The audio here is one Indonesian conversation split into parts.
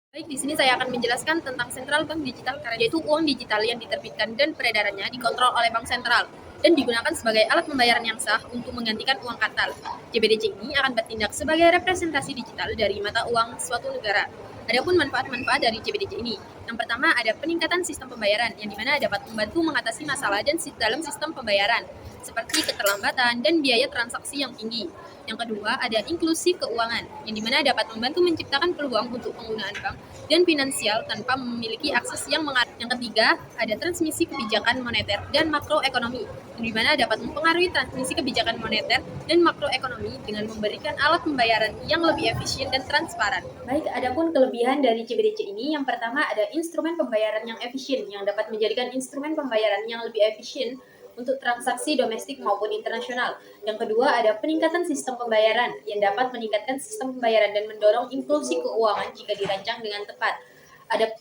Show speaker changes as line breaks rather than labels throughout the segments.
Baik, di sini saya akan menjelaskan tentang Central Bank Digital Currency, yaitu uang digital yang diterbitkan dan peredarannya dikontrol oleh bank sentral dan digunakan sebagai alat pembayaran yang sah untuk menggantikan uang kartal. JBDC ini akan bertindak sebagai representasi digital dari mata uang suatu negara. Adapun manfaat-manfaat dari JBDC ini, yang pertama ada peningkatan sistem pembayaran, yang dimana dapat membantu mengatasi masalah dan dalam sistem pembayaran, seperti keterlambatan dan biaya transaksi yang tinggi. Yang kedua, ada inklusi keuangan, yang dimana dapat membantu menciptakan peluang untuk penggunaan bank dan finansial tanpa memiliki akses yang mengarah. Yang ketiga, ada transmisi kebijakan moneter dan makroekonomi, yang dimana dapat mempengaruhi transmisi kebijakan moneter dan makroekonomi dengan memberikan alat pembayaran yang lebih efisien dan transparan. Baik, adapun kelebihan dari CBDC ini, yang pertama ada instrumen pembayaran yang efisien, yang dapat menjadikan instrumen pembayaran yang lebih efisien untuk transaksi domestik maupun internasional. Yang kedua, ada peningkatan sistem pembayaran yang dapat meningkatkan sistem pembayaran dan mendorong inklusi keuangan jika dirancang dengan tepat.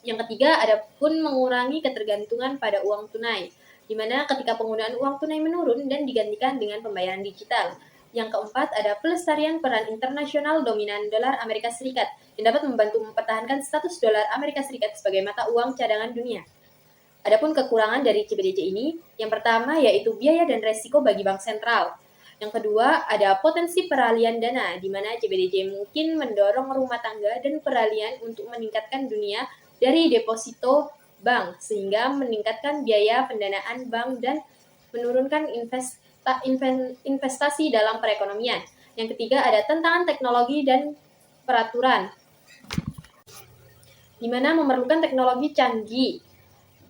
Yang ketiga, ada pun mengurangi ketergantungan pada uang tunai, di mana ketika penggunaan uang tunai menurun dan digantikan dengan pembayaran digital. Yang keempat, ada pelestarian peran internasional dominan dolar Amerika Serikat yang dapat membantu mempertahankan status dolar Amerika Serikat sebagai mata uang cadangan dunia. Adapun kekurangan dari CBDC ini, yang pertama yaitu biaya dan resiko bagi bank sentral. Yang kedua, ada potensi peralihan dana, di mana CBDC mungkin mendorong rumah tangga dan peralihan untuk meningkatkan dunia dari deposito bank, sehingga meningkatkan biaya pendanaan bank dan menurunkan investasi dalam perekonomian. Yang ketiga, ada tantangan teknologi dan peraturan, di mana memerlukan teknologi canggih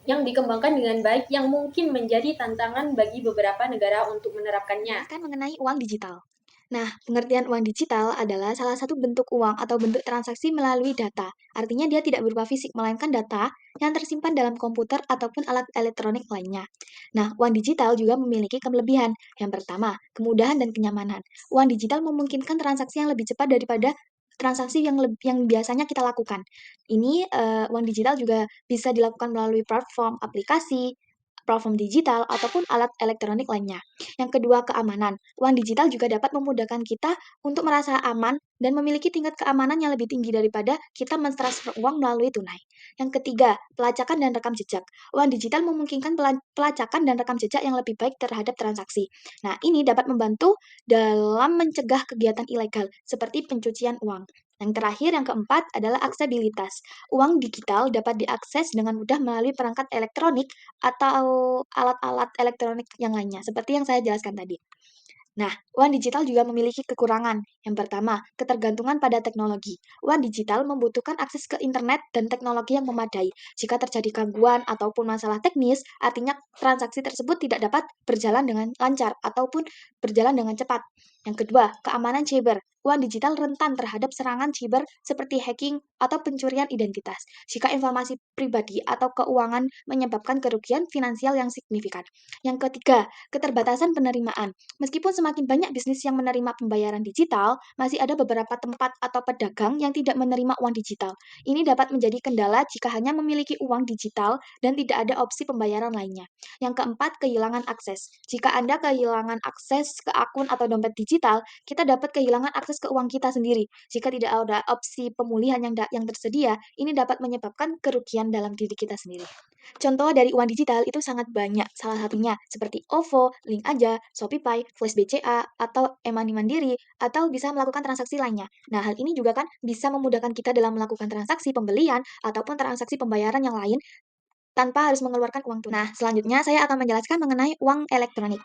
yang dikembangkan dengan baik yang mungkin menjadi tantangan bagi beberapa negara untuk menerapkannya.
Menjelaskan mengenai uang digital. Nah, pengertian uang digital adalah salah satu bentuk uang atau bentuk transaksi melalui data. Artinya dia tidak berupa fisik, melainkan data yang tersimpan dalam komputer ataupun alat elektronik lainnya. Nah, uang digital juga memiliki kelebihan. Yang pertama, kemudahan dan kenyamanan. Uang digital memungkinkan transaksi yang lebih cepat daripada transaksi yang biasanya kita lakukan. Ini uang digital juga bisa dilakukan melalui platform digital, ataupun alat elektronik lainnya. Yang kedua, keamanan. Uang digital juga dapat memudahkan kita untuk merasa aman dan memiliki tingkat keamanan yang lebih tinggi daripada kita mentransfer uang melalui tunai. Yang ketiga, pelacakan dan rekam jejak. Uang digital memungkinkan pelacakan dan rekam jejak yang lebih baik terhadap transaksi. Nah, ini dapat membantu dalam mencegah kegiatan ilegal seperti pencucian uang. Yang terakhir, yang keempat adalah aksesibilitas. Uang digital dapat diakses dengan mudah melalui perangkat elektronik atau alat-alat elektronik yang lainnya, seperti yang saya jelaskan tadi. Nah, uang digital juga memiliki kekurangan. Yang pertama, ketergantungan pada teknologi. Uang digital membutuhkan akses ke internet dan teknologi yang memadai. Jika terjadi gangguan ataupun masalah teknis, artinya transaksi tersebut tidak dapat berjalan dengan lancar ataupun berjalan dengan cepat. Yang kedua, keamanan cyber. Uang digital rentan terhadap serangan cyber seperti hacking atau pencurian identitas. Jika informasi pribadi atau keuangan menyebabkan kerugian finansial yang signifikan. Yang ketiga, keterbatasan penerimaan. Meskipun semakin banyak bisnis yang menerima pembayaran digital, masih ada beberapa tempat atau pedagang yang tidak menerima uang digital. Ini dapat menjadi kendala jika hanya memiliki uang digital dan tidak ada opsi pembayaran lainnya. Yang keempat, kehilangan akses. Jika Anda kehilangan akses ke akun atau dompet digital, kita dapat kehilangan akses ke uang kita sendiri. Jika tidak ada opsi pemulihan yang tersedia, ini dapat menyebabkan kerugian dalam diri kita sendiri. Contoh dari uang digital itu sangat banyak, salah satunya seperti OVO, Link Aja, Shopee, Flash BCA, atau e-money Mandiri, atau bisa melakukan transaksi lainnya. Nah, hal ini juga kan bisa memudahkan kita dalam melakukan transaksi pembelian ataupun transaksi pembayaran yang lain tanpa harus mengeluarkan uang tunai. Nah, selanjutnya saya akan menjelaskan mengenai uang elektronik.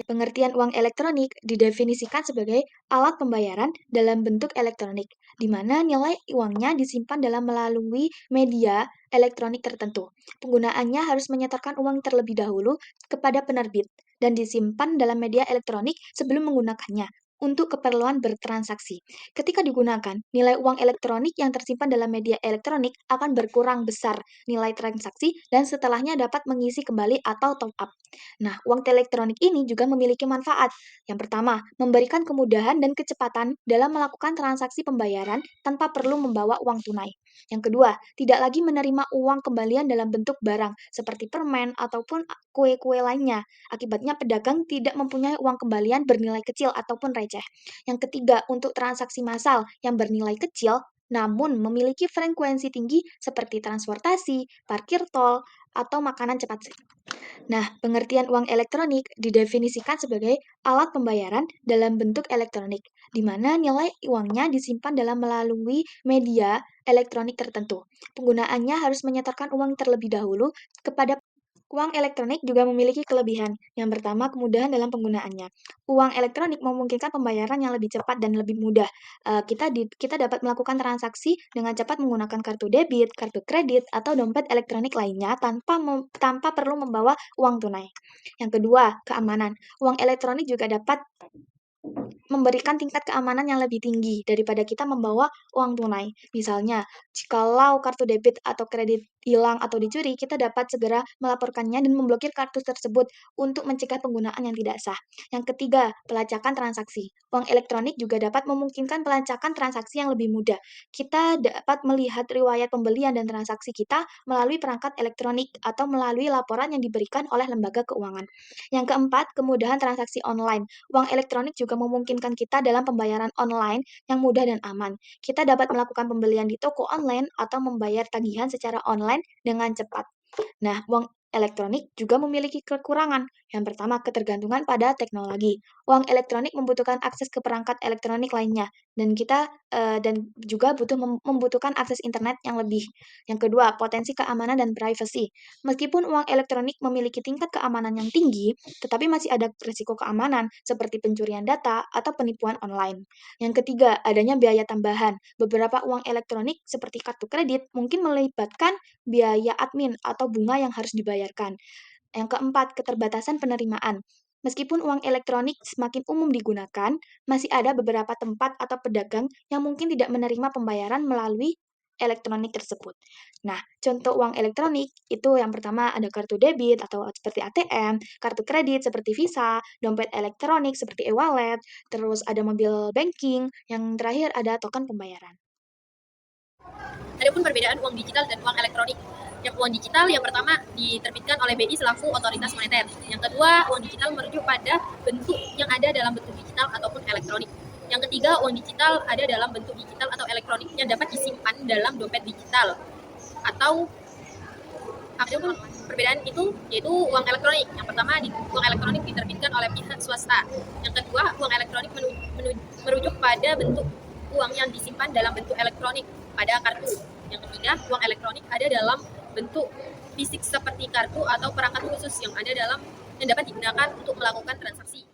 Pengertian uang elektronik didefinisikan sebagai alat pembayaran dalam bentuk elektronik, di mana nilai uangnya disimpan dalam melalui media elektronik tertentu. Penggunaannya harus menyetorkan uang terlebih dahulu kepada penerbit dan disimpan dalam media elektronik sebelum menggunakannya untuk keperluan bertransaksi. Ketika digunakan, nilai uang elektronik yang tersimpan dalam media elektronik akan berkurang besar nilai transaksi dan setelahnya dapat mengisi kembali atau top up. Nah, uang elektronik ini juga memiliki manfaat. Yang pertama, memberikan kemudahan dan kecepatan dalam melakukan transaksi pembayaran tanpa perlu membawa uang tunai. Yang kedua, tidak lagi menerima uang kembalian dalam bentuk barang seperti permen ataupun kue-kue lainnya. Akibatnya pedagang tidak mempunyai uang kembalian bernilai kecil ataupun receh. Yang ketiga, untuk transaksi massal yang bernilai kecil, namun memiliki frekuensi tinggi seperti transportasi, parkir tol, atau makanan cepat. Nah, pengertian uang elektronik didefinisikan sebagai alat pembayaran dalam bentuk elektronik, di mana nilai uangnya disimpan dalam melalui media elektronik tertentu. Penggunaannya harus menyetorkan uang terlebih dahulu kepada. Uang elektronik juga memiliki kelebihan. Yang pertama, kemudahan dalam penggunaannya. Uang elektronik memungkinkan pembayaran yang lebih cepat dan lebih mudah. Kita dapat melakukan transaksi dengan cepat menggunakan kartu debit, kartu kredit, atau dompet elektronik lainnya tanpa perlu membawa uang tunai. Yang kedua, keamanan. Uang elektronik juga dapat memberikan tingkat keamanan yang lebih tinggi daripada kita membawa uang tunai. Misalnya, jikalau kartu debit atau kredit hilang atau dicuri, kita dapat segera melaporkannya dan memblokir kartu tersebut untuk mencegah penggunaan yang tidak sah. Yang ketiga, pelacakan transaksi. Uang elektronik juga dapat memungkinkan pelacakan transaksi yang lebih mudah. Kita dapat melihat riwayat pembelian dan transaksi kita melalui perangkat elektronik atau melalui laporan yang diberikan oleh lembaga keuangan. Yang keempat, kemudahan transaksi online. Uang elektronik juga memungkinkan kita dalam pembayaran online yang mudah dan aman. Kita dapat melakukan pembelian di toko online atau membayar tagihan secara online dengan cepat. Nah, uang elektronik juga memiliki kekurangan. Yang pertama, ketergantungan pada teknologi. Uang elektronik membutuhkan akses ke perangkat elektronik lainnya, dan juga membutuhkan akses internet yang lebih. Yang kedua, potensi keamanan dan privasi. Meskipun uang elektronik memiliki tingkat keamanan yang tinggi, tetapi masih ada risiko keamanan seperti pencurian data atau penipuan online. Yang ketiga, adanya biaya tambahan. Beberapa uang elektronik seperti kartu kredit mungkin melibatkan biaya admin atau bunga yang harus dibayarkan. Yang keempat, keterbatasan penerimaan. Meskipun uang elektronik semakin umum digunakan, masih ada beberapa tempat atau pedagang yang mungkin tidak menerima pembayaran melalui elektronik tersebut. Nah, contoh uang elektronik itu yang pertama ada kartu debit atau seperti ATM, kartu kredit seperti Visa, dompet elektronik seperti e-wallet, terus ada mobile banking, yang terakhir ada token pembayaran.
Adapun perbedaan uang digital dan uang elektronik. Yang uang digital yang pertama diterbitkan oleh BI selaku otoritas moneter. Yang kedua, uang digital merujuk pada bentuk yang ada dalam bentuk digital ataupun elektronik. Yang ketiga, uang digital ada dalam bentuk digital atau elektronik yang dapat disimpan dalam dompet digital. Atau adapun perbedaan itu yaitu uang elektronik. Yang pertama, uang elektronik diterbitkan oleh pihak swasta. Yang kedua, uang elektronik merujuk pada bentuk uang yang disimpan dalam bentuk elektronik pada kartu. Yang ketiga, uang elektronik ada dalam bentuk fisik seperti kartu atau perangkat khusus yang dapat digunakan untuk melakukan transaksi.